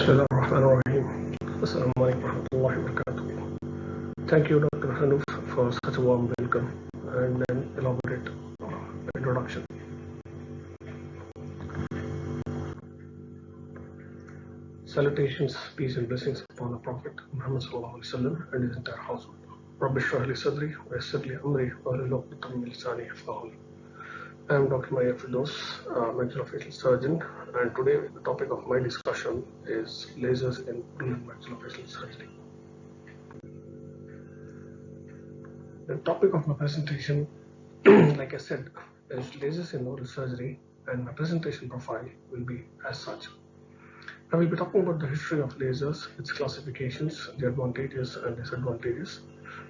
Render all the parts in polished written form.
Bismillahirrahmanirrahim. Assalamu alaikum warahmatullahi wabarakatuh. Thank you, Dr. Hanuf, for such a warm welcome and an elaborate introduction. Salutations, peace and blessings upon the Prophet Muhammad sallallahu alaihi wasallam and his entire household. Rabbi shrah li sadri wa yassir li amri wahlul 'uqdatam min lisani yafqahu qawli. I am Dr. Nyer, Firdoose, maxillofacial surgeon, and today the topic of my discussion is lasers in maxillofacial surgery. The topic of my presentation, like I said, is lasers in oral surgery, and my presentation profile will be as such. I will be talking about the history of lasers, its classifications, the advantages and disadvantages,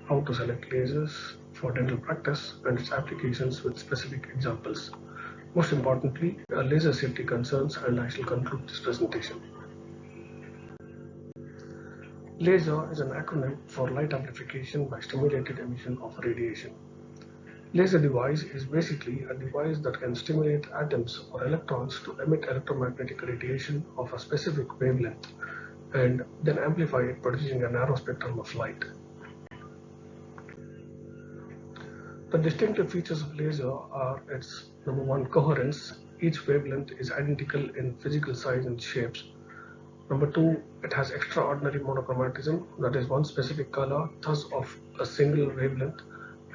how to select lasers for dental practice, and its applications with specific examples. Most importantly, laser safety concerns, and I shall conclude this presentation. Laser is an acronym for light amplification by stimulated emission of radiation. Laser device is basically a device that can stimulate atoms or electrons to emit electromagnetic radiation of a specific wavelength and then amplify it, producing a narrow spectrum of light. The distinctive features of laser are its number one, coherence. Each wavelength is identical in physical size and shapes. Number two, it has extraordinary monochromatism, that is one specific color, thus of a single wavelength,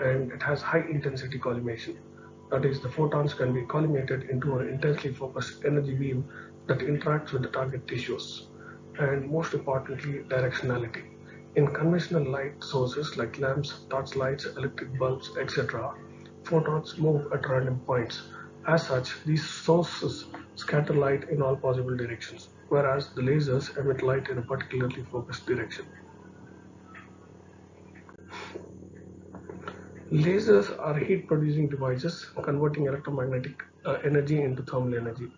and it has high intensity collimation. That is, the photons can be collimated into an intensely focused energy beam that interacts with the target tissues. And most importantly, directionality. In conventional light sources like lamps, torchlights, electric bulbs, etc., photons move at random points. As such, these sources scatter light in all possible directions, whereas the lasers emit light in a particularly focused direction. Lasers are heat-producing devices converting electromagnetic energy into thermal energy.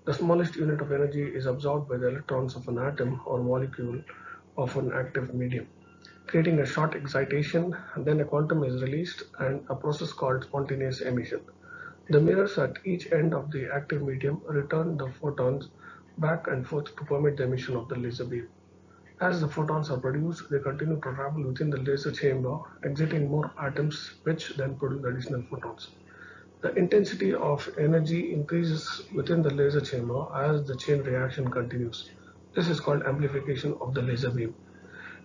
The smallest unit of energy is absorbed by the electrons of an atom or molecule of an active medium, creating a short excitation. Then a quantum is released and a process called spontaneous emission. The mirrors at each end of the active medium return the photons back and forth to permit the emission of the laser beam. As the photons are produced, they continue to travel within the laser chamber, exiting more atoms, which then produce additional photons. The intensity of energy increases within the laser chamber as the chain reaction continues. This is called amplification of the laser beam.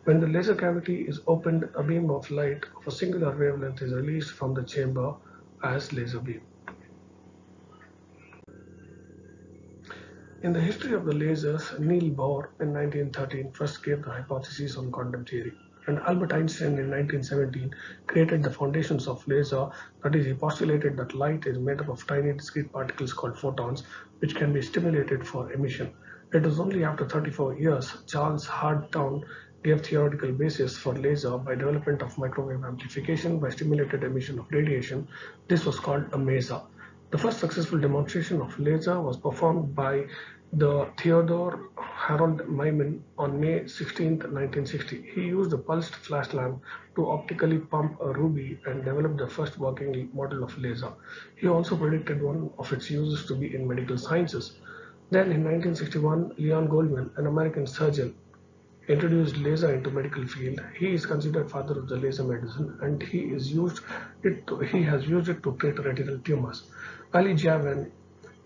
When the laser cavity is opened, a beam of light of a singular wavelength is released from the chamber as laser beam. In the history of the lasers, Niels Bohr in 1913 first gave the hypothesis on quantum theory, and Albert Einstein in 1917 created the foundations of laser. That is, he postulated that light is made up of tiny discrete particles called photons, which can be stimulated for emission. It was only after 34 years Charles Hardtown gave theoretical basis for laser by development of microwave amplification by stimulated emission of radiation. This was called a maser. The first successful demonstration of laser was performed by the Theodore Harold Maimin on May 16, 1960. He used a pulsed flash lamp to optically pump a ruby and developed the first working model of laser. He also predicted one of its uses to be in medical sciences. Then in 1961, Leon Goldman, an American surgeon, introduced laser into medical field. He is considered father of the laser medicine, and he has used it to treat retinal tumors. Ali Javan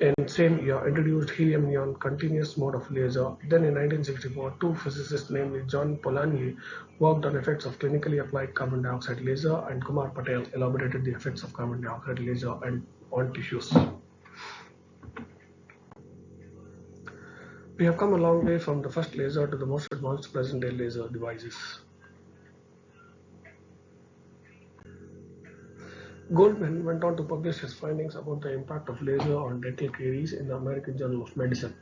in same year introduced helium neon continuous mode of laser. Then in 1964, two physicists, namely John Polanyi, worked on effects of clinically applied carbon dioxide laser, and Kumar Patel elaborated the effects of carbon dioxide laser on tissues. We have come a long way from the first laser to the most advanced present-day laser devices. Goldman went on to publish his findings about the impact of laser on dental caries in the American Journal of Medicine.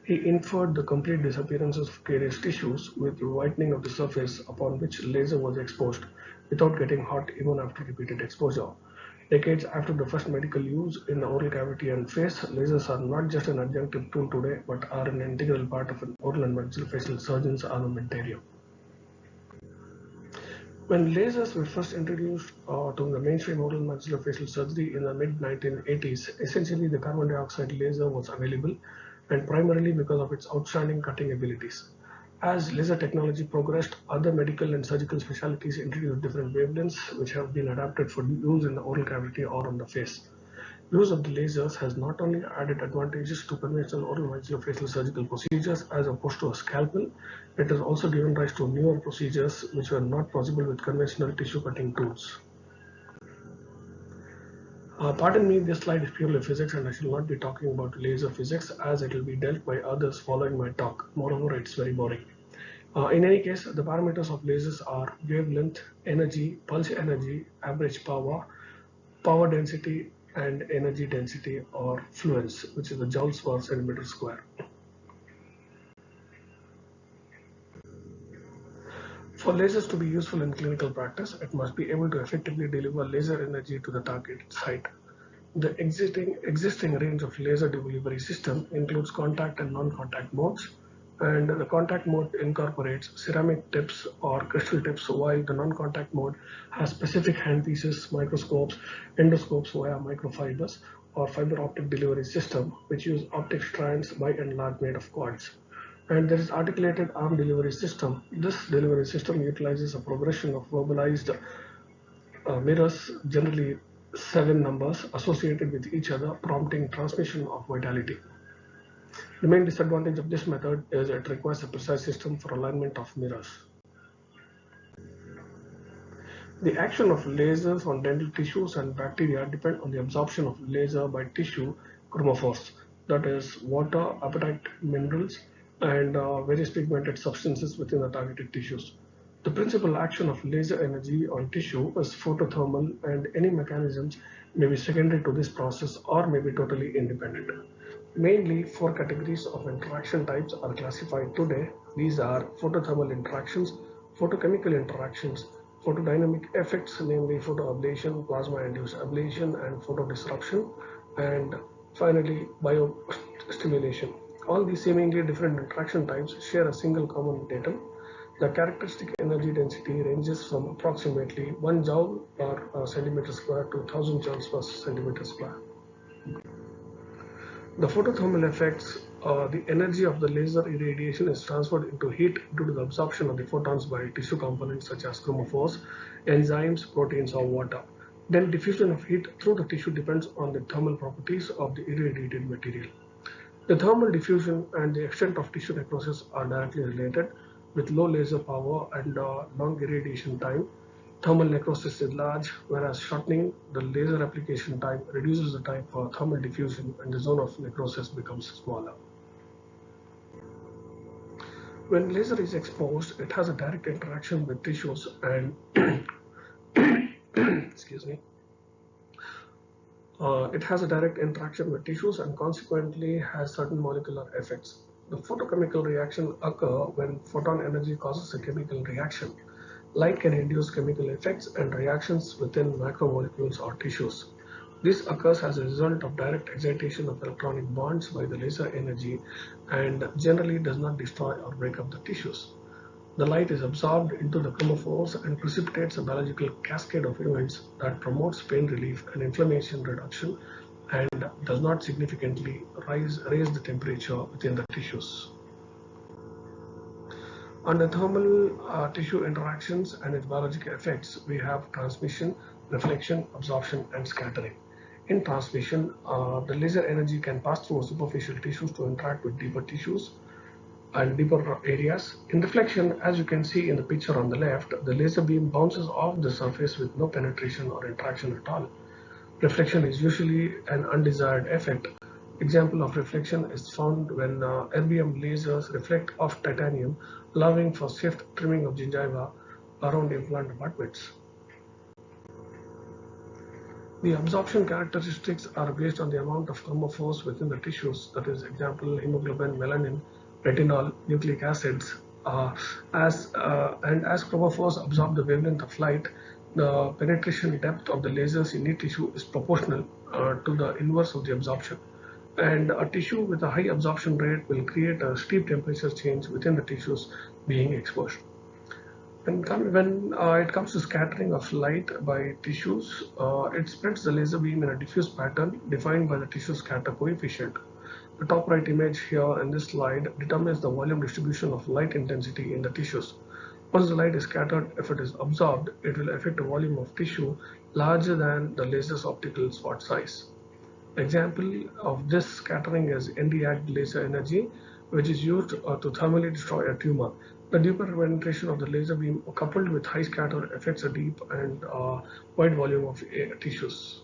He inferred the complete disappearance of carious tissues with whitening of the surface upon which laser was exposed without getting hot even after repeated exposure. Decades after the first medical use in the oral cavity and face, lasers are not just an adjunctive tool today, but are an integral part of an oral and maxillofacial surgeon's armamentarium. When lasers were first introduced to the mainstream oral maxillofacial surgery in the mid-1980s, essentially the carbon dioxide laser was available, and primarily because of its outstanding cutting abilities. As laser technology progressed, other medical and surgical specialties introduced different wavelengths which have been adapted for use in the oral cavity or on the face. Use of the lasers has not only added advantages to conventional oral maxillofacial surgical procedures as opposed to a scalpel, it has also given rise to newer procedures which were not possible with conventional tissue cutting tools. Pardon me, this slide is purely physics and I shall not be talking about laser physics as it will be dealt by others following my talk. Moreover, it's very boring. In any case, the parameters of lasers are wavelength, energy, pulse energy, average power, power density, and energy density or fluence, which is the joules per centimeter square. For lasers to be useful in clinical practice, it must be able to effectively deliver laser energy to the target site. The existing range of laser delivery system includes contact and non-contact modes, and the contact mode incorporates ceramic tips or crystal tips, while the non-contact mode has specific handpieces, microscopes, endoscopes via microfibers, or fiber optic delivery system, which use optic strands by and large made of quartz. And there is articulated arm delivery system. This delivery system utilizes a progression of verbalized mirrors, generally 7 numbers, associated with each other, prompting transmission of vitality. The main disadvantage of this method is it requires a precise system for alignment of mirrors. The action of lasers on dental tissues and bacteria depend on the absorption of laser by tissue chromophores, that is, water, apatite minerals, and various pigmented substances within the targeted tissues. The principal action of laser energy on tissue is photothermal, and any mechanisms may be secondary to this process or may be totally independent. Mainly, four categories of interaction types are classified today. These are photothermal interactions, photochemical interactions, photodynamic effects, namely photoablation, plasma-induced ablation, and photodisruption, and finally biostimulation. All these seemingly different interaction types share a single common datum. The characteristic energy density ranges from approximately 1 joule per centimeter square to 1000 joules per centimeter square. The photothermal effects, the energy of the laser irradiation is transferred into heat due to the absorption of the photons by tissue components such as chromophores, enzymes, proteins, or water. Then diffusion of heat through the tissue depends on the thermal properties of the irradiated material. The thermal diffusion and the extent of tissue necrosis are directly related. With low laser power and long irradiation time, thermal necrosis is large, whereas shortening the laser application time reduces the time for thermal diffusion and the zone of necrosis becomes smaller. When laser is exposed, it has a direct interaction with tissues and excuse me. It has a direct interaction with tissues and consequently has certain molecular effects. The photochemical reaction occurs when photon energy causes a chemical reaction. Light can induce chemical effects and reactions within macromolecules or tissues. This occurs as a result of direct excitation of electronic bonds by the laser energy and generally does not destroy or break up the tissues. The light is absorbed into the chromophores and precipitates a biological cascade of events that promotes pain relief and inflammation reduction and does not significantly raise the temperature within the tissues. Under thermal tissue interactions and its biological effects, we have transmission, reflection, absorption, and scattering. In transmission, the laser energy can pass through superficial tissues to interact with deeper tissues and deeper areas. In reflection, as you can see in the picture on the left, the laser beam bounces off the surface with no penetration or interaction at all. Reflection is usually an undesired effect. Example of reflection is found when erbium lasers reflect off titanium, allowing for safe trimming of gingiva around implant abutments. The absorption characteristics are based on the amount of chromophores within the tissues, that is, example, hemoglobin, melanin, retinol, nucleic acids. As chromophores absorb the wavelength of light, the penetration depth of the lasers in each tissue is proportional to the inverse of the absorption. And a tissue with a high absorption rate will create a steep temperature change within the tissues being exposed. When it comes to scattering of light by tissues, it spreads the laser beam in a diffuse pattern defined by the tissue scatter coefficient. The top right image here in this slide determines the volume distribution of light intensity in the tissues. Once the light is scattered, if it is absorbed, it will affect a volume of tissue larger than the laser's optical spot size. Example of this scattering is Nd:YAG laser energy, which is used to thermally destroy a tumor. The deeper penetration of the laser beam coupled with high scatter affects a deep and wide volume of tissues.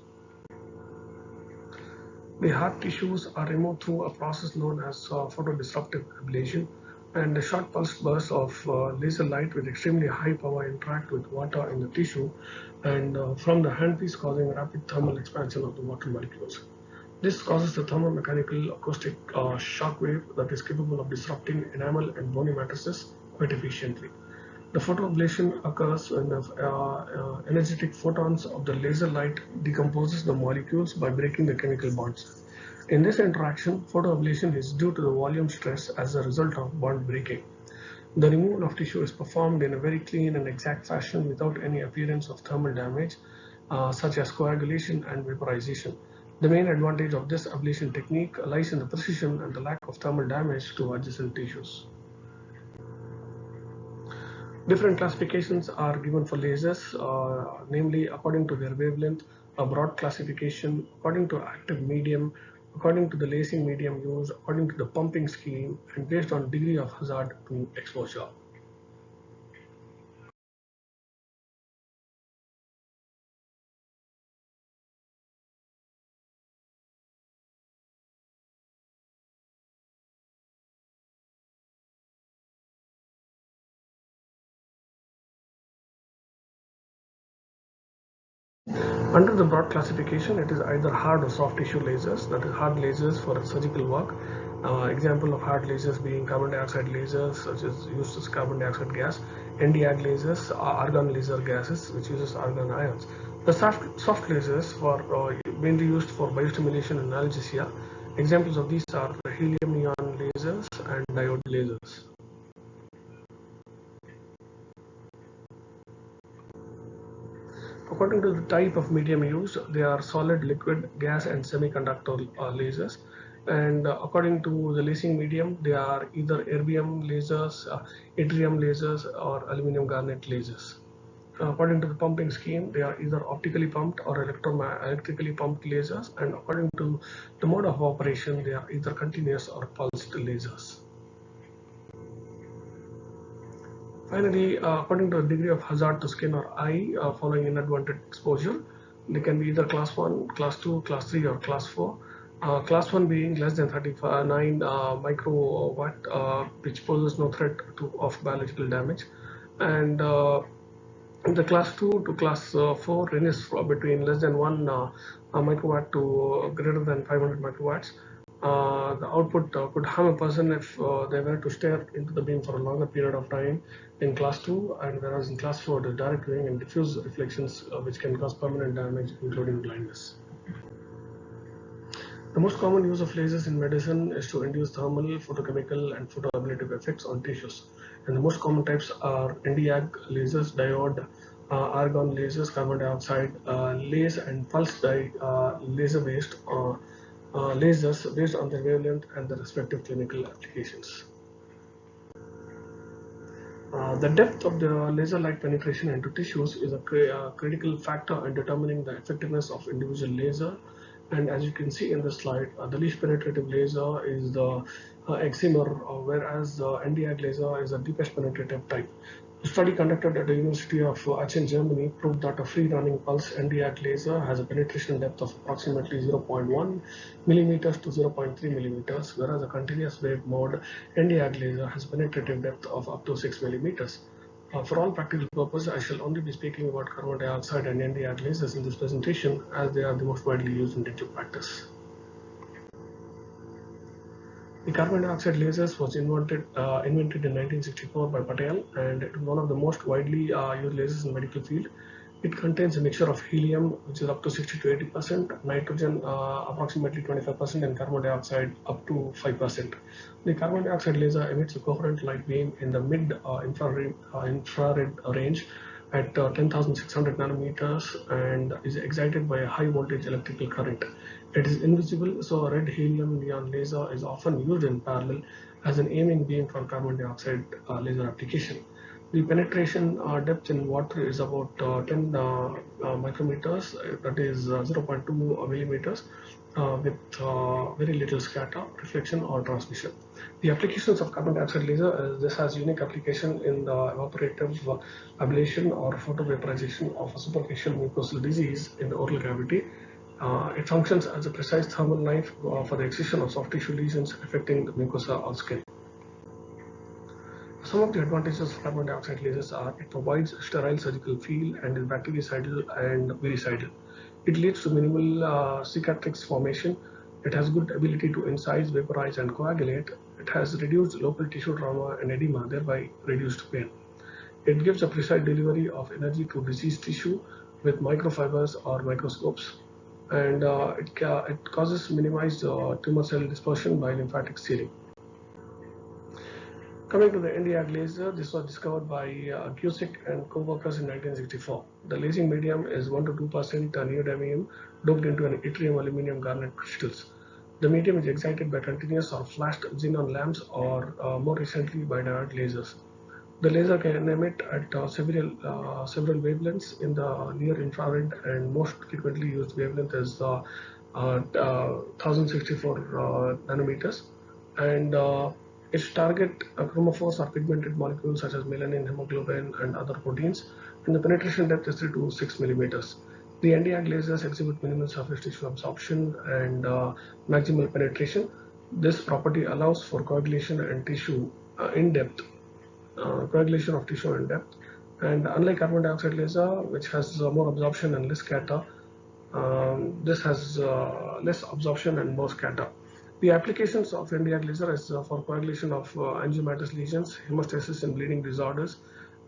The heart tissues are removed through a process known as photodisruptive ablation, and the short pulsed bursts of laser light with extremely high power interact with water in the tissue and from the handpiece, causing rapid thermal expansion of the water molecules. This causes the thermomechanical acoustic shock wave that is capable of disrupting enamel and bony matrices quite efficiently. The photoablation occurs when the energetic photons of the laser light decomposes the molecules by breaking the chemical bonds. In this interaction, photoablation is due to the volume stress as a result of bond breaking. The removal of tissue is performed in a very clean and exact fashion without any appearance of thermal damage, such as coagulation and vaporization. The main advantage of this ablation technique lies in the precision and the lack of thermal damage to adjacent tissues. Different classifications are given for lasers, namely according to their wavelength, a broad classification, according to active medium, according to the lacing medium used, according to the pumping scheme, and based on degree of hazard to exposure. Under the broad classification, it is either hard or soft tissue lasers, that is hard lasers for surgical work. Example of hard lasers being carbon dioxide lasers, such as used as carbon dioxide gas, Nd:YAG lasers, argon laser gases, which uses argon ions. The soft lasers for mainly used for biostimulation and analgesia. Examples of these are helium neon lasers and diode lasers. According to the type of medium used, they are solid, liquid, gas, and semiconductor lasers. And according to the lacing medium, they are either erbium lasers, yttrium lasers, or aluminum garnet lasers. According to the pumping scheme, they are either optically pumped or electrically pumped lasers. And according to the mode of operation, they are either continuous or pulsed lasers. Finally, according to the degree of hazard to skin or eye following inadvertent exposure, they can be either class 1, class 2, class 3, or class 4. Class 1 being less than 39 microwatt, which poses no threat of biological damage. And the class 2 to class 4 ranges between less than 1 microwatt to greater than 500 microwatts. The output could harm a person if they were to stare into the beam for a longer period of time in class 2, and whereas in class 4 it is direct viewing and diffuse reflections which can cause permanent damage including blindness. The most common use of lasers in medicine is to induce thermal, photochemical, and photoablative effects on tissues. And the most common types are Nd:YAG lasers, diode, argon lasers, carbon dioxide, laser, and pulse dye laser-based lasers based on their wavelength and the respective clinical applications. The depth of the laser light penetration into tissues is a critical factor in determining the effectiveness of individual laser. And as you can see in the slide, the least penetrative laser is the excimer, whereas the Nd:YAG laser is the deepest penetrative type. A study conducted at the University of Aachen, Germany, proved that a free-running pulse Nd:YAG laser has a penetration depth of approximately 0.1 millimeters to 0.3 millimeters, whereas a continuous wave mode Nd:YAG laser has penetrative depth of up to 6 millimeters. For all practical purposes, I shall only be speaking about carbon dioxide and Nd:YAG lasers in this presentation, as they are the most widely used in dental practice. The carbon dioxide lasers was invented in 1964 by Patel, and it is one of the most widely used lasers in the medical field. It contains a mixture of helium, which is up to 60 to 80%, nitrogen approximately 25%, and carbon dioxide up to 5%. The carbon dioxide laser emits a coherent light beam in the mid-infrared range, at 10,600 nanometers and is excited by a high voltage electrical current. It is invisible, so a red helium neon laser is often used in parallel as an aiming beam for carbon dioxide laser application. The penetration depth in water is about 10 micrometers, that is 0.2 millimeters, with very little scatter, reflection, or transmission. The applications of carbon dioxide laser, this has unique application in the evaporative ablation or photovaporization of a superficial mucosal disease in the oral cavity. It functions as a precise thermal knife for the excision of soft tissue lesions affecting the mucosa or skin. Some of the advantages of carbon dioxide lasers are it provides a sterile surgical field and is bactericidal and viricidal. It leads to minimal cicatrix formation. It has good ability to incise, vaporize, and coagulate. It has reduced local tissue trauma and edema, thereby reduced pain. It gives a precise delivery of energy to diseased tissue with microfibers or microscopes, and it causes minimized tumor cell dispersion by lymphatic sealing. Coming to the Nyer laser, this was discovered by Cusick and co-workers in 1964. The lasing medium is 1 to 2% neodymium doped into an yttrium aluminum garnet crystals. The medium is excited by continuous or flashed xenon lamps or more recently by diode lasers. The laser can emit at several wavelengths in the near infrared, and most frequently used wavelength is 1064 nanometers. And its target chromophores are pigmented molecules such as melanin, hemoglobin, and other proteins, and the penetration depth is 3 to 6 millimeters. The Nd:YAG lasers exhibit minimal surface tissue absorption and maximal penetration. This property allows for coagulation and tissue in depth, coagulation of tissue in depth. And unlike carbon dioxide laser, which has more absorption and less scatter, this has less absorption and more scatter. The applications of Nd:YAG laser is for coagulation of angiomatous lesions, hemostasis in bleeding disorders,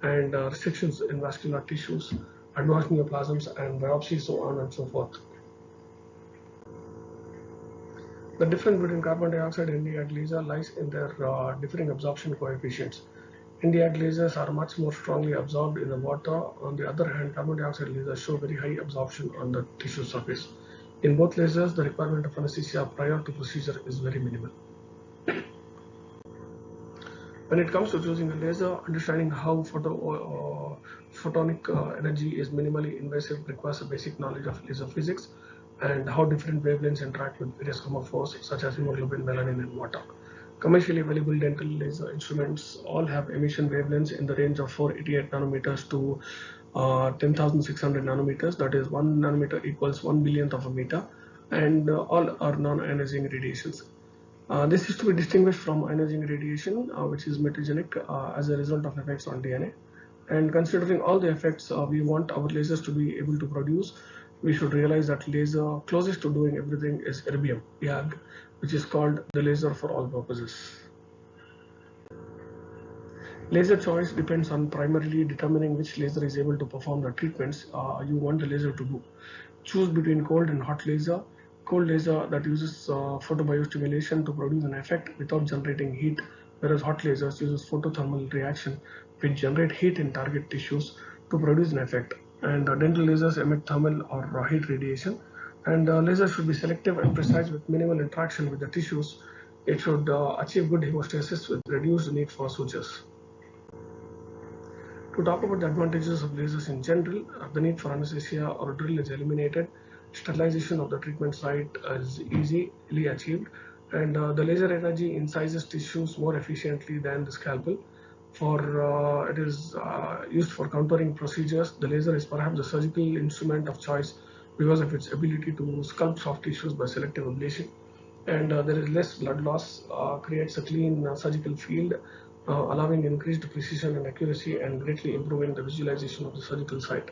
and restrictions in vascular tissues, advanced neoplasms, and biopsy, so on and so forth. The difference between carbon dioxide and Nd:YAG laser lies in their differing absorption coefficients. Nd:YAG lasers are much more strongly absorbed in the water. On the other hand, carbon dioxide lasers show very high absorption on the tissue surface. In both lasers, the requirement of anesthesia prior to procedure is very minimal. When it comes to choosing a laser, understanding how photonic energy is minimally invasive requires a basic knowledge of laser physics and how different wavelengths interact with various chromophores such as hemoglobin, melanin, and water. Commercially available dental laser instruments all have emission wavelengths in the range of 488 nanometers to 10,600 nanometers, that is 1 nanometer equals 1 billionth of a meter, and all are non-ionizing radiations. This is to be distinguished from ionizing radiation, which is metagenic as a result of effects on DNA. And considering all the effects we want our lasers to be able to produce, we should realize that laser closest to doing everything is erbium, YAG, which is called the laser for all purposes. Laser choice depends on primarily determining which laser is able to perform the treatments you want the laser to do. Choose between cold and hot laser. Cold laser that uses photobiostimulation to produce an effect without generating heat, whereas hot lasers uses photothermal reaction which generate heat in target tissues to produce an effect. And dental lasers emit thermal or heat radiation. And lasers should be selective and precise with minimal interaction with the tissues. It should achieve good hemostasis with reduced need for sutures. To talk about the advantages of lasers in general, the need for anesthesia or drill is eliminated. Sterilization of the treatment site is easily achieved, and the laser energy incises tissues more efficiently than the scalpel. It is used for contouring procedures. The laser is perhaps the surgical instrument of choice because of its ability to sculpt soft tissues by selective ablation. And there is less blood loss, creates a clean surgical field, allowing increased precision and accuracy and greatly improving the visualization of the surgical site.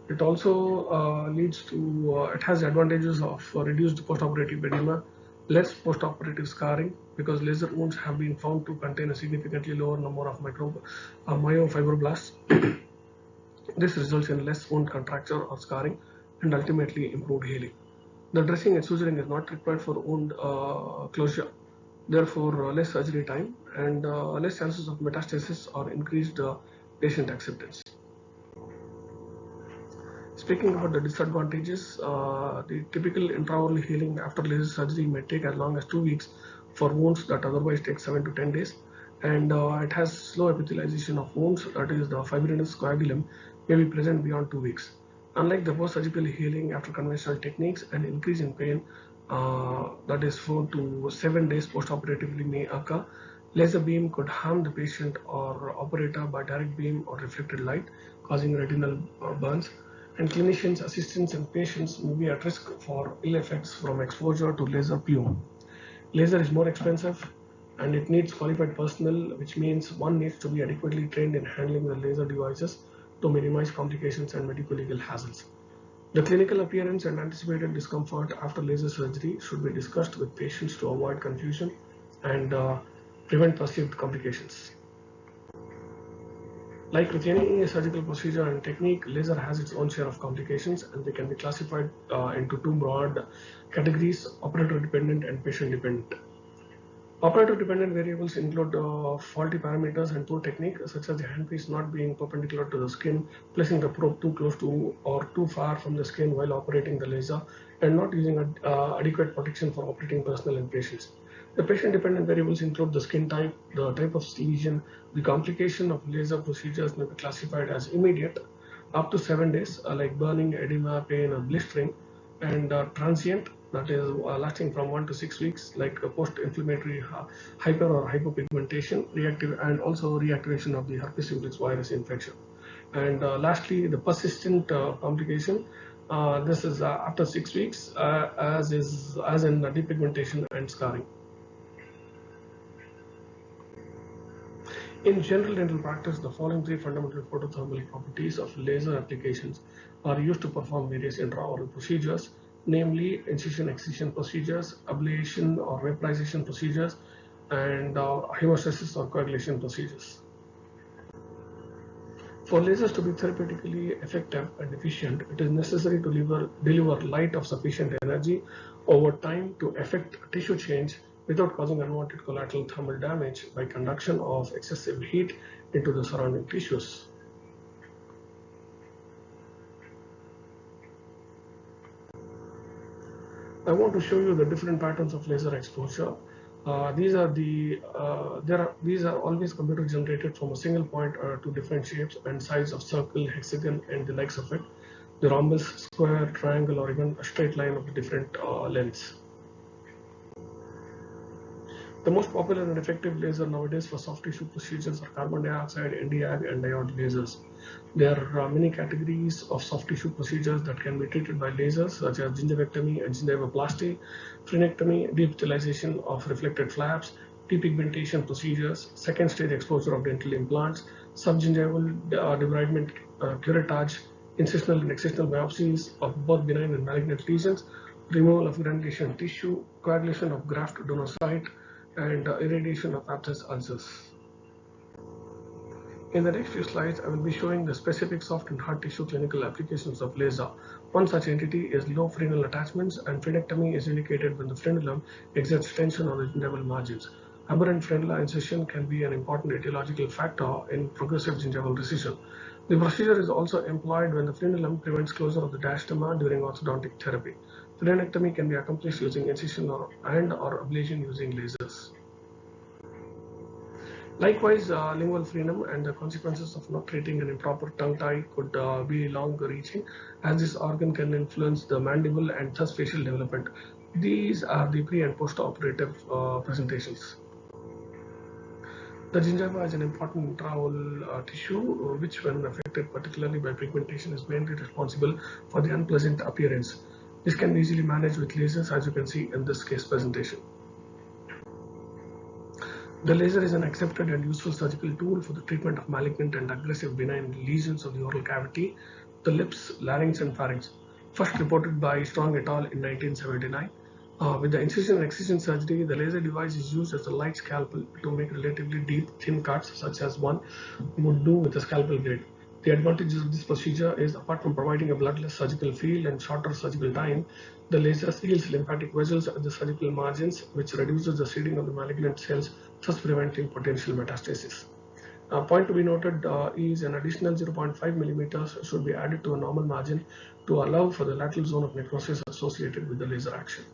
It also it has advantages of reduced postoperative edema, less postoperative scarring, because laser wounds have been found to contain a significantly lower number of myofibroblasts. This results in less wound contracture or scarring and ultimately improved healing. The dressing and suturing is not required for wound closure, therefore less surgery time and less chances of metastasis or increased patient acceptance. Speaking about the disadvantages, the typical intraoral healing after laser surgery may take as long as 2 weeks for wounds that otherwise take 7 to 10 days, and it has slow epithelialization of wounds, that is, the fibrinous coagulum may be present beyond 2 weeks. Unlike the post-surgical healing after conventional techniques, an increase in pain, that is 4 to 7 days post-operatively may occur. Laser beam could harm the patient or operator by direct beam or reflected light, causing retinal burns, and clinicians, assistants, and patients may be at risk for ill effects from exposure to laser plume. Laser is more expensive and it needs qualified personnel, which means one needs to be adequately trained in handling the laser devices to minimize complications and medical legal hassles. The clinical appearance and anticipated discomfort after laser surgery should be discussed with patients to avoid confusion and prevent perceived complications. Like with any surgical procedure and technique, laser has its own share of complications, and they can be classified into two broad categories: operator dependent and patient dependent. Operator dependent variables include faulty parameters and poor technique, such as the handpiece not being perpendicular to the skin, placing the probe too close to or too far from the skin while operating the laser, and not using adequate protection for operating personnel and patients. The patient-dependent variables include the skin type, the type of lesion. The complication of laser procedures may be classified as immediate, up to 7 days, like burning, edema, pain, or blistering, and transient, that is lasting from 1 to 6 weeks, like post-inflammatory hyper or hypopigmentation, reactive, and also reactivation of the herpes simplex virus infection. And lastly, the persistent complication. This is after 6 weeks, as in depigmentation and scarring. In general dental practice, the following three fundamental photothermal properties of laser applications are used to perform various intraoral procedures, namely incision-excision procedures, ablation or vaporization procedures, and hemostasis or coagulation procedures. For lasers to be therapeutically effective and efficient, it is necessary to deliver light of sufficient energy over time to effect tissue change without causing unwanted collateral thermal damage by conduction of excessive heat into the surrounding tissues. I want to show you the different patterns of laser exposure. These are always computer generated from a single point to different shapes and size of circle, hexagon, and the likes of it. The rhombus, square, triangle, or even a straight line of different lengths. The most popular and effective laser nowadays for soft tissue procedures are carbon dioxide, Nd:YAG, and diode lasers. There are many categories of soft tissue procedures that can be treated by lasers, such as gingivectomy and gingivoplasty, frenectomy, deepitalization of reflected flaps, depigmentation procedures, second stage exposure of dental implants, subgingival debridement, curettage, incisional and excisional biopsies of both benign and malignant lesions, removal of granulation tissue, coagulation of graft donor site, and irradiation of abscess ulcers. In the next few slides, I will be showing the specific soft and hard tissue clinical applications of laser. One such entity is low frenulum attachments, and frenectomy is indicated when the frenulum exerts tension on the gingival margins. Aberrant frenular incision can be an important etiological factor in progressive gingival recession. The procedure is also employed when the frenulum prevents closure of the diastema during orthodontic therapy. Frenectomy can be accomplished using incision or ablation using lasers. Likewise, lingual frenum and the consequences of not treating an improper tongue tie could be long-reaching, as this organ can influence the mandible and thus facial development. These are the pre- and post-operative presentations. The gingiva is an important intraoral tissue, which, when affected particularly by pigmentation, is mainly responsible for the unpleasant appearance. This can be easily managed with lasers, as you can see in this case presentation. The laser is an accepted and useful surgical tool for the treatment of malignant and aggressive benign lesions of the oral cavity, the lips, larynx, and pharynx. First reported by Strong et al. In 1979. With the incision and excision surgery, the laser device is used as a light scalpel to make relatively deep, thin cuts, such as one would do with a scalpel blade. The advantages of this procedure is, apart from providing a bloodless surgical field and shorter surgical time, the laser seals lymphatic vessels at the surgical margins, which reduces the seeding of the malignant cells, thus preventing potential metastasis. A point to be noted is an additional 0.5 millimeters should be added to a normal margin to allow for the lateral zone of necrosis associated with the laser action.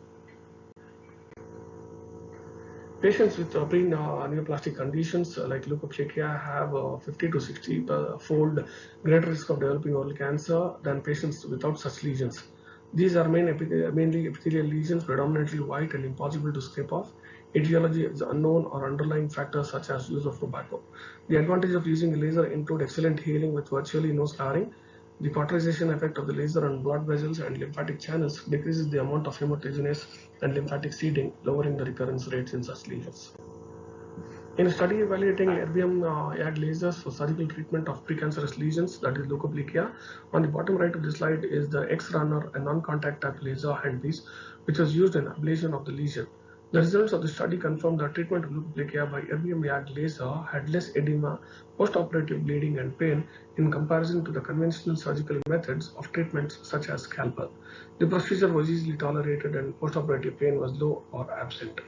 Patients with pre-neoplastic conditions like leukopenia have 50 to 60 fold greater risk of developing oral cancer than patients without such lesions. These are mainly epithelial lesions, predominantly white and impossible to scrape off. Etiology is unknown or underlying factors such as use of tobacco. The advantage of using a laser include excellent healing with virtually no scarring. The cauterization effect of the laser on blood vessels and lymphatic channels decreases the amount of hematogenous and lymphatic seeding, lowering the recurrence rates in such lesions. In a study evaluating erbium YAG lasers for surgical treatment of precancerous lesions, that is leukopenia, on the bottom right of the slide is the X-Runner, a non-contact type laser handpiece, which was used in ablation of the lesion. The results of the study confirmed that treatment of leukopenia by erbium YAG laser had less edema, post-operative bleeding and pain in comparison to the conventional surgical methods of treatments such as scalpel. The procedure was easily tolerated and post-operative pain was low or absent.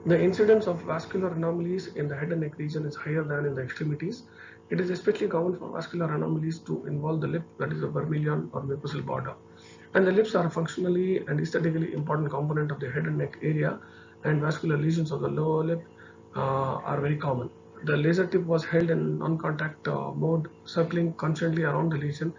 The incidence of vascular anomalies in the head and neck region is higher than in the extremities. It is especially common for vascular anomalies to involve the lip, that is the vermilion or mucosal border. And the lips are a functionally and aesthetically important component of the head and neck area, and vascular lesions of the lower lip are very common. The laser tip was held in non-contact mode, circling constantly around the lesion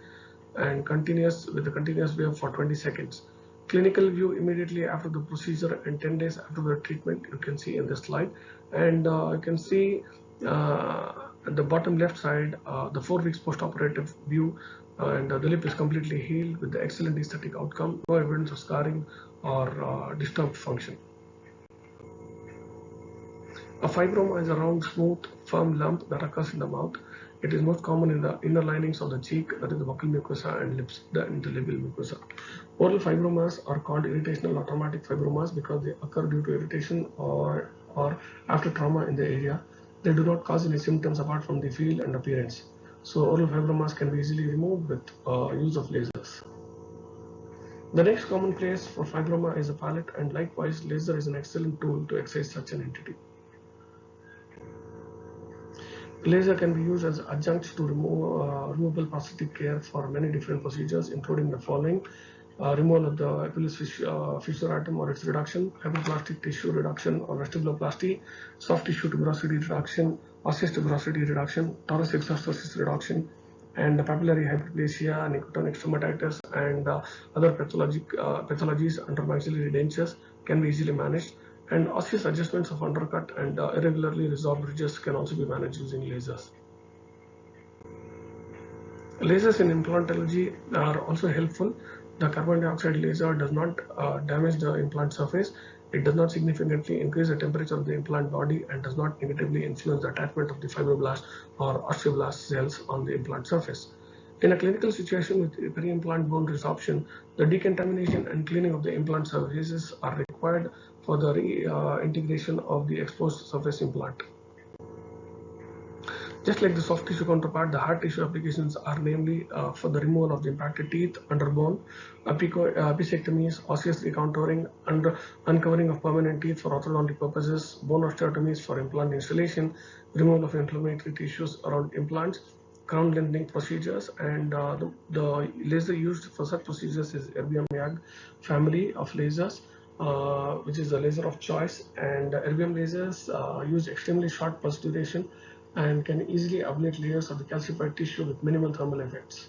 and with a continuous wave for 20 seconds. Clinical view immediately after the procedure and 10 days after the treatment, you can see in the slide. And you can see at the bottom left side, the 4 weeks post-operative view, and the lip is completely healed with the excellent aesthetic outcome, no evidence of scarring or disturbed function. A fibroma is a round, smooth, firm lump that occurs in the mouth. It is most common in the inner linings of the cheek, that is the buccal mucosa, and lips, the interlabial mucosa. Oral fibromas are called irritational or traumatic fibromas because they occur due to irritation or after trauma in the area. They do not cause any symptoms apart from the feel and appearance. So oral fibromas can be easily removed with use of lasers. The next common place for fibroma is the palate, and likewise laser is an excellent tool to excise such an entity. Laser can be used as adjuncts to removable prosthetic care for many different procedures, including the following: removal of the epilis fissuratum or its reduction, hyperplastic tissue reduction or vestibuloplasty, soft tissue tuberosity reduction, osseous tuberosity reduction, thoracic exostosis reduction, and papillary hyperplasia, nicotinic stomatitis, and other pathologies under maxillary dentures can be easily managed. And osseous adjustments of undercut and irregularly resolved ridges can also be managed using lasers. Lasers in implantology are also helpful. The carbon dioxide laser does not damage the implant surface. It does not significantly increase the temperature of the implant body and does not negatively influence the attachment of the fibroblast or osteoblast cells on the implant surface. In a clinical situation with peri-implant bone resorption, the decontamination and cleaning of the implant surfaces are required for the reintegration of the exposed surface implant. Just like the soft tissue counterpart, the hard tissue applications are namely for the removal of the impacted teeth under bone, apicectomies, osseous recontouring, uncovering of permanent teeth for orthodontic purposes, bone osteotomies for implant installation, removal of inflammatory tissues around implants, crown lengthening procedures, and the laser used for such procedures is erbium YAG family of lasers, which is the laser of choice. And erbium lasers use extremely short pulse duration and can easily ablate layers of the calcified tissue with minimal thermal effects.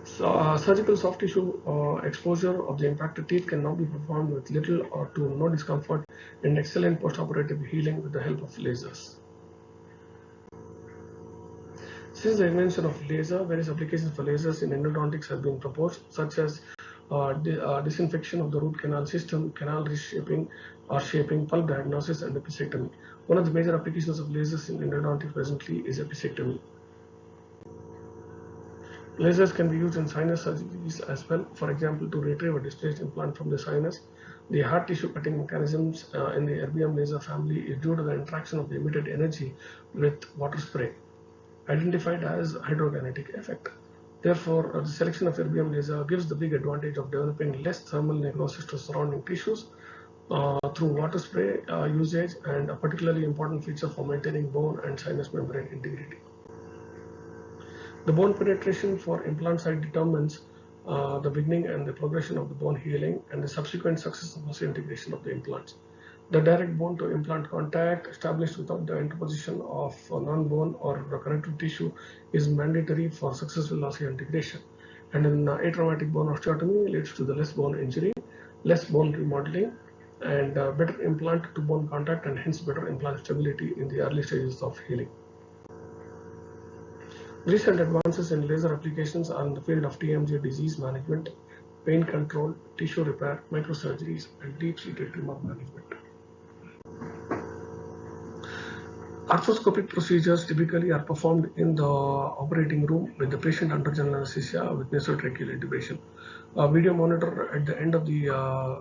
So, surgical soft tissue exposure of the impacted teeth can now be performed with little or to no discomfort and excellent post-operative healing with the help of lasers. Since the invention of laser, various applications for lasers in endodontics have been proposed, such as disinfection of the root canal system, canal reshaping or shaping, pulp diagnosis, and apicectomy. One of the major applications of lasers in endodontics presently is apicectomy. Lasers can be used in sinus surgeries as well, for example, to retrieve a displaced implant from the sinus. The hard tissue cutting mechanisms in the erbium laser family is due to the interaction of the emitted energy with water spray, identified as hydrokinetic effect. Therefore, the selection of erbium laser gives the big advantage of developing less thermal necrosis to surrounding tissues, through water spray usage, and a particularly important feature for maintaining bone and sinus membrane integrity. The bone penetration for implant site determines the beginning and the progression of the bone healing and the subsequent success of osseointegration of the implants. The direct bone to implant contact established without the interposition of non-bone or connective tissue is mandatory for successful osseointegration. And in atraumatic bone osteotomy leads to the less bone injury, less bone remodeling, and better implant to bone contact, and hence better implant stability in the early stages of healing. Recent advances in laser applications are in the field of TMJ disease management, pain control, tissue repair, microsurgeries, and deep-seated tumor management. Arthroscopic procedures typically are performed in the operating room with the patient under general anesthesia with nasotracheal intubation. A video monitor at the end of the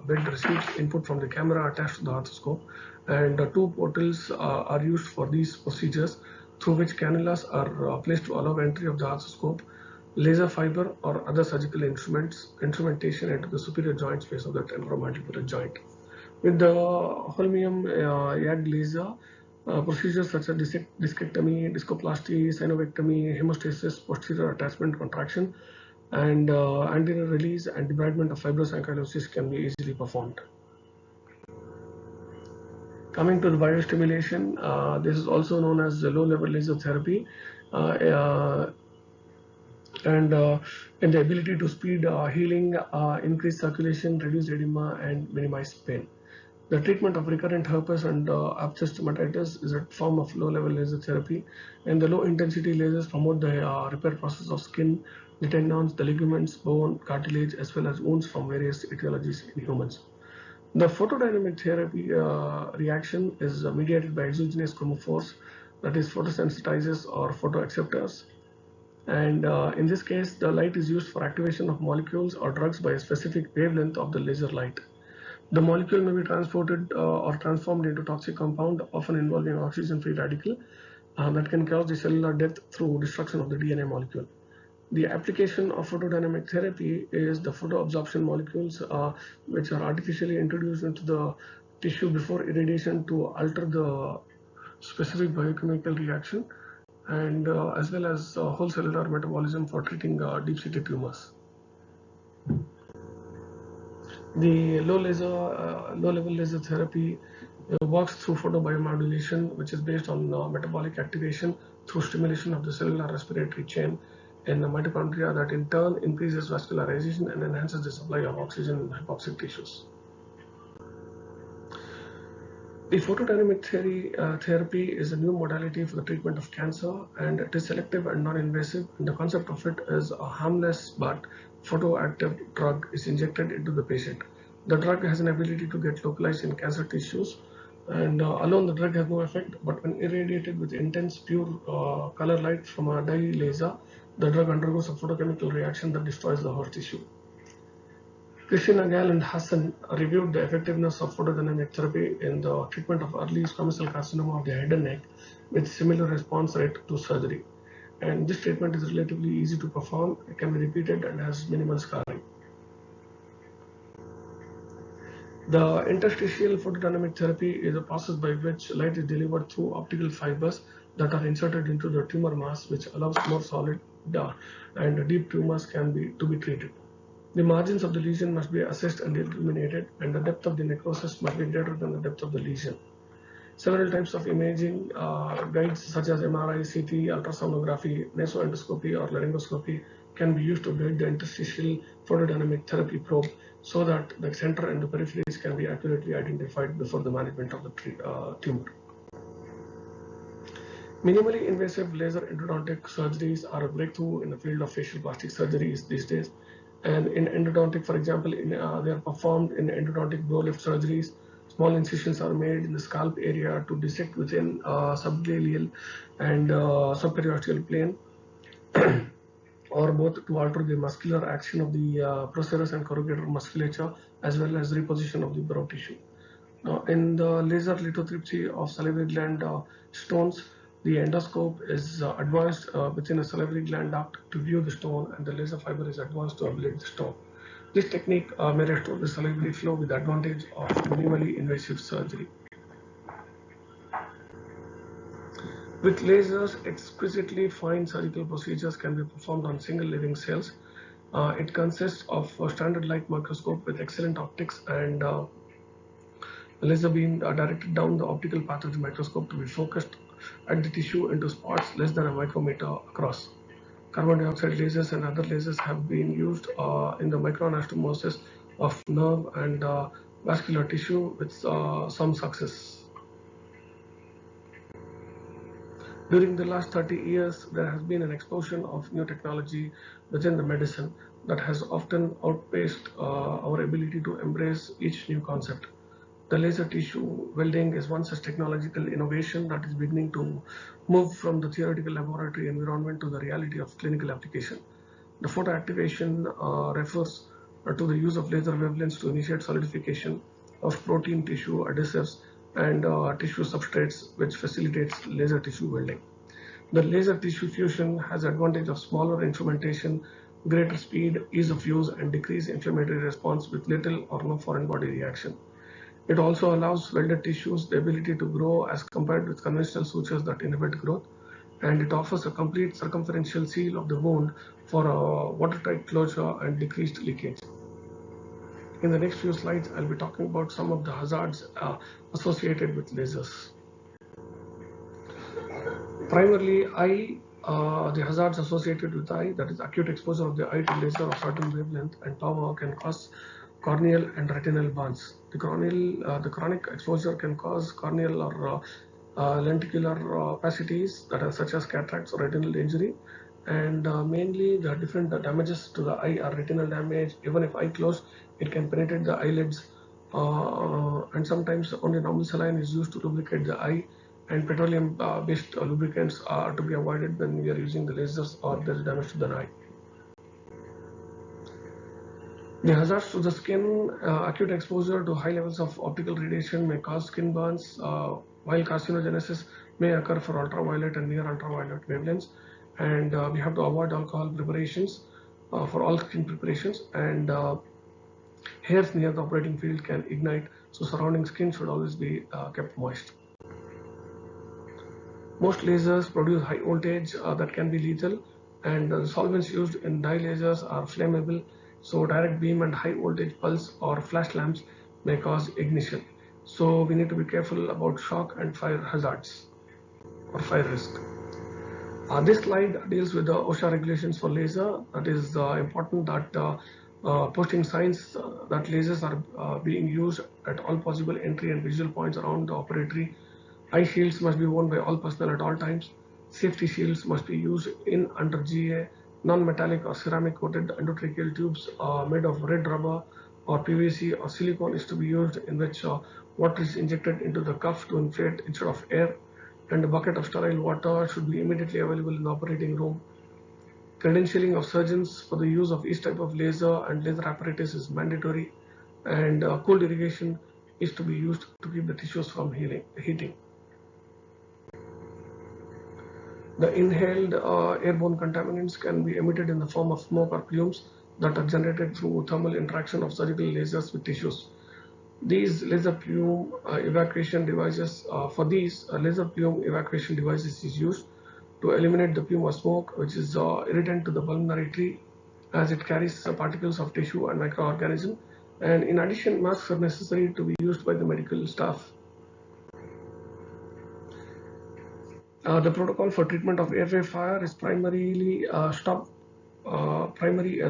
bed receives input from the camera attached to the arthroscope, and two portals are used for these procedures, through which cannulas are placed to allow entry of the arthroscope, laser fiber, or other surgical instrumentation into the superior joint space of the temporomandibular joint. With the holmium YAG laser, procedures such as discectomy, discoplasty, synovectomy, hemostasis, posterior attachment contraction, and anterior release and debridement of fibrous ankylosis can be easily performed. Coming to the biostimulation, this is also known as the low-level laser therapy, and the ability to speed healing, increase circulation, reduce edema, and minimize pain. The treatment of recurrent herpes and abscess stomatitis is a form of low-level laser therapy, and the low-intensity lasers promote the repair process of skin, the tendons, the ligaments, bone, cartilage, as well as wounds from various etiologies in humans. The photodynamic therapy reaction is mediated by exogenous chromophores, that is photosensitizers or photoacceptors. And in this case, the light is used for activation of molecules or drugs by a specific wavelength of the laser light. The molecule may be transported or transformed into toxic compound, often involving oxygen-free radical, that can cause the cellular death through destruction of the DNA molecule. The application of photodynamic therapy is the photoabsorption molecules, which are artificially introduced into the tissue before irradiation to alter the specific biochemical reaction, and as well as whole cellular metabolism for treating deep-seated tumors. The low-level laser therapy works through photobiomodulation, which is based on metabolic activation through stimulation of the cellular respiratory chain in the mitochondria, that in turn increases vascularization and enhances the supply of oxygen in hypoxic tissues. The photodynamic therapy is a new modality for the treatment of cancer, and it is selective and non-invasive. And the concept of it is a harmless but photoactive drug is injected into the patient. The drug has an ability to get localized in cancer tissues, and alone the drug has no effect, but when irradiated with intense pure color light from a dye laser, the drug undergoes a photochemical reaction that destroys the host tissue. Christina Gall and Hassan reviewed the effectiveness of photodynamic therapy in the treatment of early squamous cell carcinoma of the head and neck with similar response rate to surgery. And this treatment is relatively easy to perform, it can be repeated, and has minimal scarring. The interstitial photodynamic therapy is a process by which light is delivered through optical fibers that are inserted into the tumor mass, which allows more solid and deep tumors to be treated. The margins of the lesion must be assessed and illuminated, and the depth of the necrosis must be greater than the depth of the lesion. Several types of imaging guides such as MRI, CT, ultrasonography, nasoendoscopy, or laryngoscopy can be used to guide the interstitial photodynamic therapy probe so that the center and the peripheries can be accurately identified before the management of the tumor. Minimally invasive laser endodontic surgeries are a breakthrough in the field of facial plastic surgeries these days. And in endodontic, for example, they are performed in endodontic brow lift surgeries. Small incisions are made in the scalp area to dissect within subgaleal and subperiosteal plane, or both to alter the muscular action of the procerus and corrugator musculature, as well as reposition of the brow tissue. In the laser lithotripsy of salivary gland stones, the endoscope is advanced within a salivary gland duct to view the stone, and the laser fiber is advanced to ablate the stone. This technique may restore the salivary flow with the advantage of minimally invasive surgery. With lasers, exquisitely fine surgical procedures can be performed on single living cells. It consists of a standard light microscope with excellent optics and a laser beam directed down the optical path of the microscope to be focused at the tissue into spots less than a micrometer across. Carbon dioxide lasers and other lasers have been used in the microanastomosis of nerve and vascular tissue with some success. During the last 30 years, there has been an explosion of new technology within the medicine that has often outpaced our ability to embrace each new concept. The laser tissue welding is one such technological innovation that is beginning to move from the theoretical laboratory environment to the reality of clinical application. The photoactivation refers to the use of laser wavelengths to initiate solidification of protein tissue adhesives and tissue substrates, which facilitates laser tissue welding. The laser tissue fusion has the advantage of smaller instrumentation, greater speed, ease of use, and decreased inflammatory response with little or no foreign body reaction. It also allows welded tissues the ability to grow as compared with conventional sutures that inhibit growth, and it offers a complete circumferential seal of the wound for a watertight closure and decreased leakage. In the next few slides, I'll be talking about some of the hazards associated with lasers. Primarily, the hazards associated with eye, that is acute exposure of the eye to laser of certain wavelength and power, can cause corneal and retinal burns. The chronic exposure can cause corneal or lenticular opacities, that are such as cataracts or retinal injury, and mainly the different damages to the eye are retinal damage. Even if eye closed, it can penetrate the eyelids, and sometimes only normal saline is used to lubricate the eye, and petroleum based lubricants are to be avoided when we are using the lasers or there is damage to the eye. The hazards to the skin: acute exposure to high levels of optical radiation may cause skin burns, while carcinogenesis may occur for ultraviolet and near ultraviolet wavelengths. And we have to avoid alcohol preparations for all skin preparations, and hairs near the operating field can ignite, so surrounding skin should always be kept moist. Most lasers produce high voltage that can be lethal, and the solvents used in dye lasers are flammable, so direct beam and high voltage pulse or flash lamps may cause ignition. So we need to be careful about shock and fire hazards or fire risk. This slide deals with the OSHA regulations for laser. That is important that posting signs that lasers are being used at all possible entry and visual points around the operatory. Eye shields must be worn by all personnel at all times. Safety shields must be used in under GA. Non-metallic or ceramic coated endotracheal tubes made of red rubber or PVC or silicone is to be used, in which water is injected into the cuff to inflate instead of air, and a bucket of sterile water should be immediately available in the operating room. Credentialing of surgeons for the use of each type of laser and laser apparatus is mandatory, and cold irrigation is to be used to keep the tissues from heating. The inhaled airborne contaminants can be emitted in the form of smoke or fumes that are generated through thermal interaction of surgical lasers with tissues. These laser plume evacuation devices, laser plume evacuation devices is used to eliminate the plume or smoke, which is irritant to the pulmonary tree, as it carries particles of tissue and microorganism. And in addition, masks are necessary to be used by the medical staff. The protocol for treatment of airway fire is primarily primary.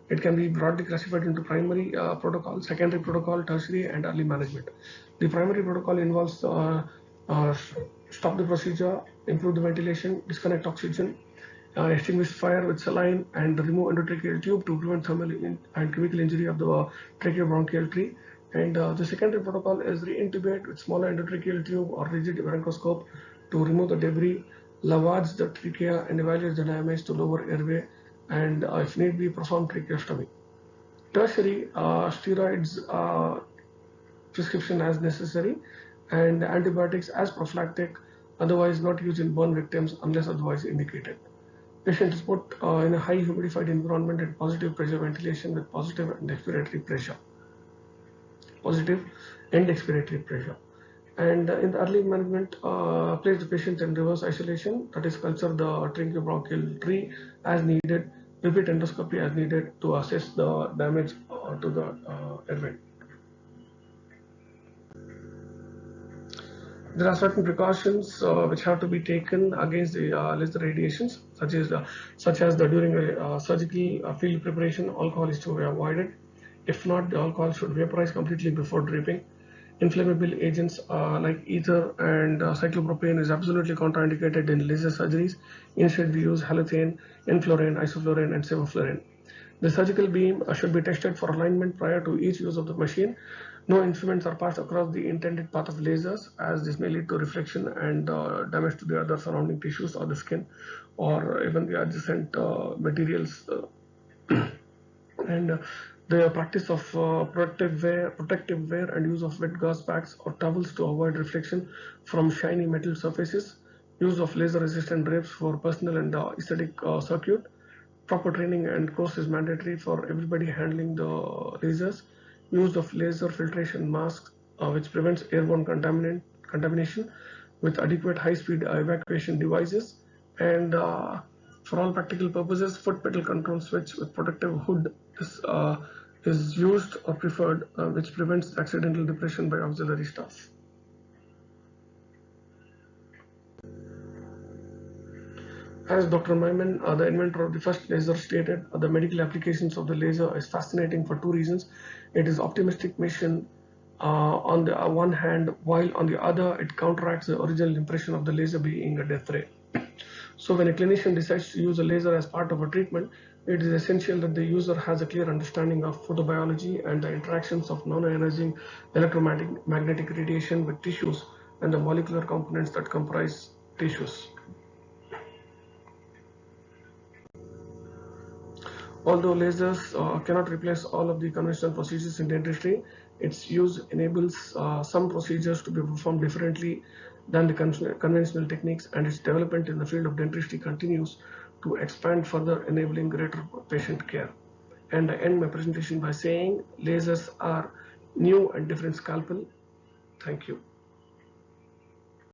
It can be broadly classified into primary protocol, secondary protocol, tertiary, and early management. The primary protocol involves stop the procedure, improve the ventilation, disconnect oxygen, extinguish fire with saline, and remove endotracheal tube to prevent thermal and chemical injury of the tracheobronchial tree. And the secondary protocol is reintubate with smaller endotracheal tube or rigid bronchoscope to remove the debris, lavage the trachea, and evaluate the damage to lower airway, and if need be, perform tracheostomy. Tertiary, steroids prescription as necessary, and antibiotics as prophylactic, otherwise not used in burn victims unless otherwise indicated. Patient is put in a high humidified environment at positive pressure ventilation with positive and expiratory pressure. Positive and expiratory pressure. And in the early management, place the patient in reverse isolation, that is, culture the tracheobronchial tree as needed, repeat endoscopy as needed to assess the damage to the airway. There are certain precautions which have to be taken against the laser radiations, such as the during a surgical field preparation, alcohol is to be avoided. If not, the alcohol should vaporize completely before draping. Inflammable agents like ether and cyclopropane is absolutely contraindicated in laser surgeries. Instead, we use halothane, enflurane, isoflurane, and sevoflurane. The surgical beam should be tested for alignment prior to each use of the machine. No instruments are passed across the intended path of lasers, as this may lead to reflection and damage to the other surrounding tissues or the skin or even the adjacent materials. And the practice of protective wear and use of wet gauze packs or towels to avoid reflection from shiny metal surfaces, use of laser-resistant drapes for personal and aesthetic circuit. Proper training and course is mandatory for everybody handling the lasers. Use of laser filtration masks, which prevents airborne contamination with adequate high-speed evacuation devices. And for all practical purposes, foot pedal control switch with protective hood is used or preferred, which prevents accidental depression by auxiliary staff. As Dr. Myman, the inventor of the first laser, stated, the medical applications of the laser is fascinating for two reasons. It is optimistic mission on the one hand, while on the other, it counteracts the original impression of the laser being a death ray. So when a clinician decides to use a laser as part of a treatment, it is essential that the user has a clear understanding of photobiology and the interactions of non-ionizing electromagnetic radiation with tissues and the molecular components that comprise tissues. Although lasers cannot replace all of the conventional procedures in dentistry, its use enables some procedures to be performed differently than the conventional techniques, and its development in the field of dentistry continues to expand further, enabling greater patient care. And I end my presentation by saying lasers are new and different scalpel. Thank you.